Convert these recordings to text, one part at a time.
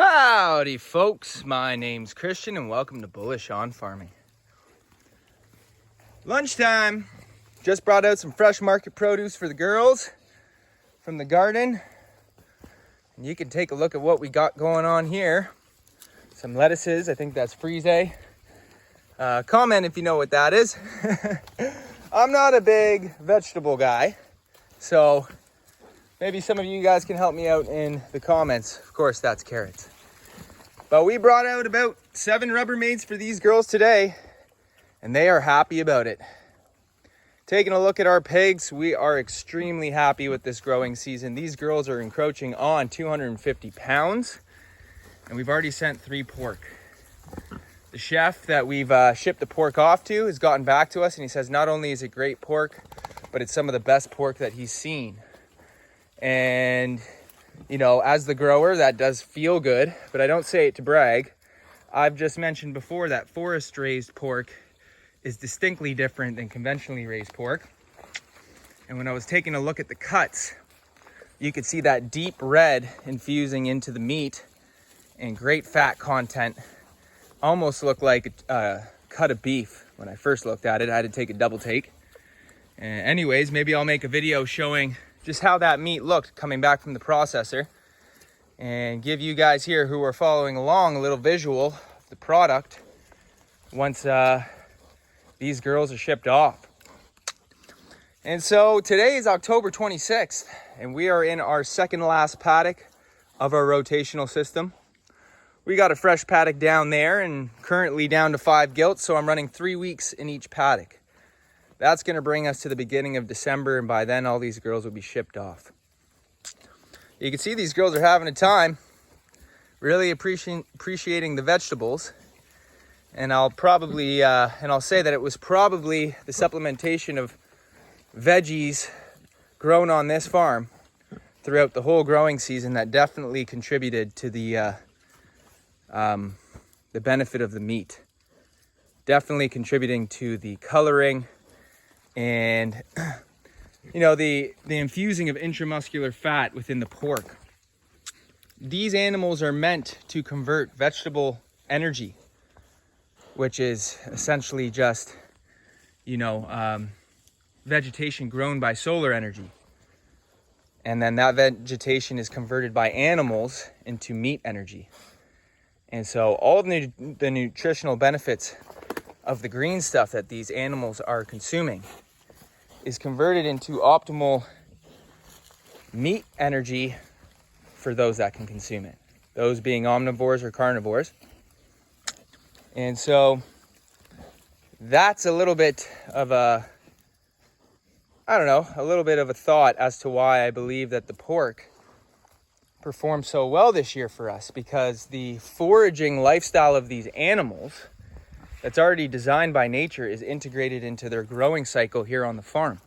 Howdy folks, my name's Christian and welcome to Bullish on Farming. Lunchtime, just brought out some fresh market produce for the girls from the garden. And you can take a look at what we got going on here. Some lettuces, I think that's frise. Comment if you know what that is. I'm not a big vegetable guy, so maybe some of you guys can help me out in the comments. Of course, that's carrots. But we brought out about 7 Rubbermaids for these girls today, and they are happy about it. Taking a look at our pigs, we are extremely happy with this growing season. These girls are encroaching on 250 pounds, and we've already sent 3 pork. The chef that we've shipped the pork off to has gotten back to us, and he says not only is it great pork, but it's some of the best pork that he's seen. And you know, as the grower, that does feel good, but I don't say it to brag. I've just mentioned before that forest raised pork is distinctly different than conventionally raised pork. And when I was taking a look at the cuts, you could see that deep red infusing into the meat and great fat content. Almost looked like a cut of beef. When I first looked at it, I had to take a double take. Anyways, maybe I'll make a video showing just how that meat looked coming back from the processor and give you guys here who are following along a little visual of the product once these girls are shipped off. And so today is October 26th and we are in our second last paddock of our rotational system. We got a fresh paddock down there and currently down to 5 gilts, so I'm running 3 weeks in each paddock. That's going to bring us to the beginning of December, and by then all these girls will be shipped off. You can see these girls are having a time, really appreciating the vegetables. And I'll probably, I'll say that it was probably the supplementation of veggies grown on this farm throughout the whole growing season that definitely contributed to the benefit of the meat. Definitely contributing to the coloring and you know, the infusing of intramuscular fat within the pork. These animals are meant to convert vegetable energy, which is essentially just, you know, vegetation grown by solar energy. And then that vegetation is converted by animals into meat energy. And so all of the nutritional benefits of the green stuff that these animals are consuming is converted into optimal meat energy for those that can consume it, those being omnivores or carnivores. And so that's a little bit of a little bit of a thought as to why I believe that the pork performed so well this year for us, because the foraging lifestyle of these animals that's already designed by nature is integrated into their growing cycle here on the farm.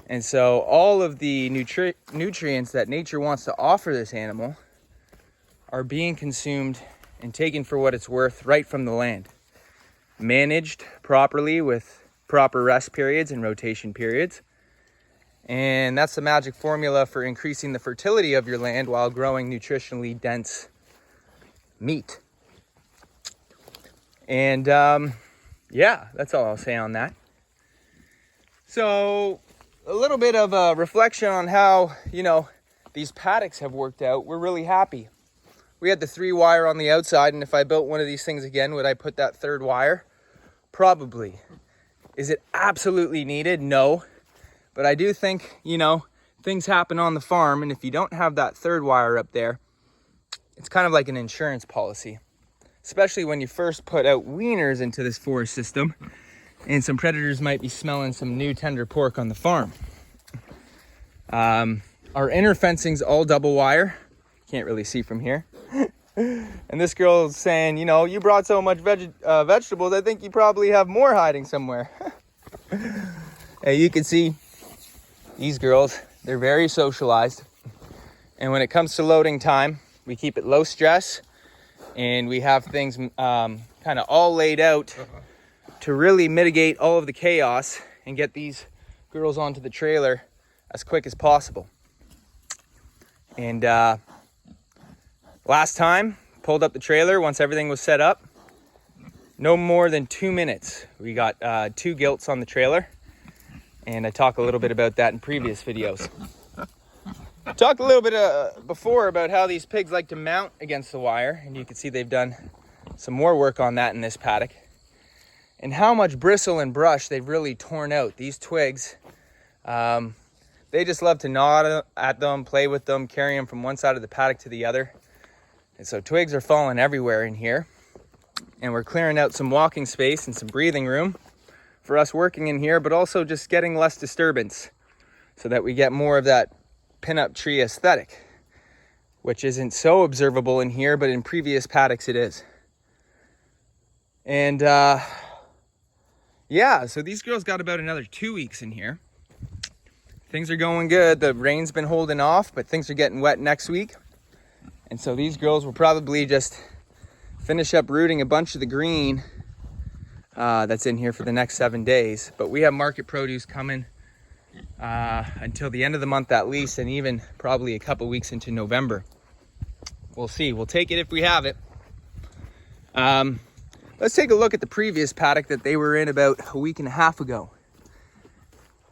And so all of the nutrients that nature wants to offer this animal are being consumed and taken for what it's worth right from the land. Managed properly with proper rest periods and rotation periods. And that's the magic formula for increasing the fertility of your land while growing nutritionally dense meat. And yeah, that's all I'll say on that. So a little bit of a reflection on how, you know, these paddocks have worked out. We're really happy. We had the 3 wire on the outside, and if I built one of these things again, would I put that 3rd wire? Probably. Is it absolutely needed? No. But I do think, you know, things happen on the farm, and if you don't have that 3rd wire up there, it's kind of like an insurance policy. Especially when you first put out weaners into this forest system and some predators might be smelling some new tender pork on the farm. Our inner fencing's all double wire. Can't really see from here. And this girl's saying, you know, you brought so much vegetables, I think you probably have more hiding somewhere. Hey, you can see these girls, they're very socialized. And when it comes to loading time, we keep it low stress. And we have things kind of all laid out to really mitigate all of the chaos and get these girls onto the trailer as quick as possible. And Last time, pulled up the trailer once everything was set up. No more than 2 minutes. We got 2 gilts on the trailer. And I talked a little bit about that in previous videos. Talked a little bit before about how these pigs like to mount against the wire. And you can see they've done some more work on that in this paddock. And how much bristle and brush they've really torn out. These twigs, they just love to gnaw at them, play with them, carry them from one side of the paddock to the other. And so twigs are falling everywhere in here. And we're clearing out some walking space and some breathing room for us working in here, but also just getting less disturbance so that we get more of that pinup tree aesthetic, which isn't so observable in here, but in previous paddocks it is. And yeah, so these girls got about another 2 weeks in here. Things are going good. The rain's been holding off, but things are getting wet next week. And so these girls will probably just finish up rooting a bunch of the green that's in here for the next 7 days. But we have market produce coming until the end of the month at least, and even probably a couple weeks into November. We'll see. We'll take it if we have it. Let's take a look at the previous paddock that they were in about a week and a half ago.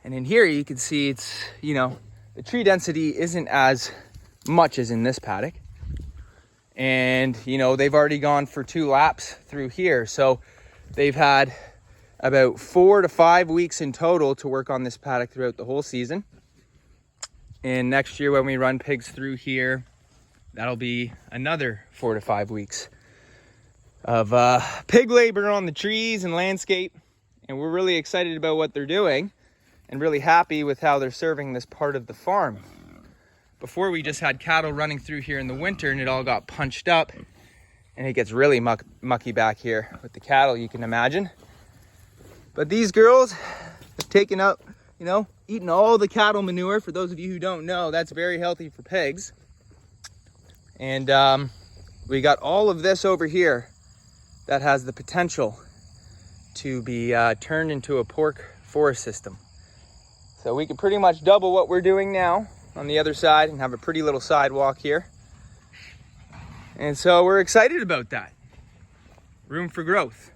And in here you can see it's, you know, the tree density isn't as much as in this paddock. And, you know, they've already gone for 2 laps through here. So they've had about 4 to 5 weeks in total to work on this paddock throughout the whole season. And next year when we run pigs through here, that'll be another 4 to 5 weeks of pig labor on the trees and landscape. And we're really excited about what they're doing and really happy with how they're serving this part of the farm. Before, we just had cattle running through here in the winter and it all got punched up, and it gets really mucky back here with the cattle, you can imagine. But these girls have taken up, you know, eating all the cattle manure. For those of you who don't know, that's very healthy for pigs. And we got all of this over here that has the potential to be turned into a pork forest system. So we can pretty much double what we're doing now on the other side and have a pretty little sidewalk here. And so we're excited about that. Room for growth.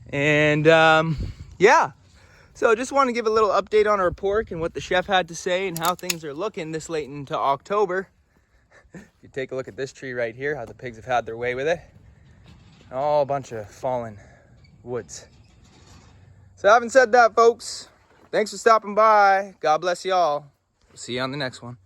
And yeah, so just want to give a little update on our pork and what the chef had to say and how things are looking this late into October. If you take a look at this tree right here, how the pigs have had their way with it. All a bunch of fallen woods. So having said that, folks, thanks for stopping by. God bless y'all. See you on the next one.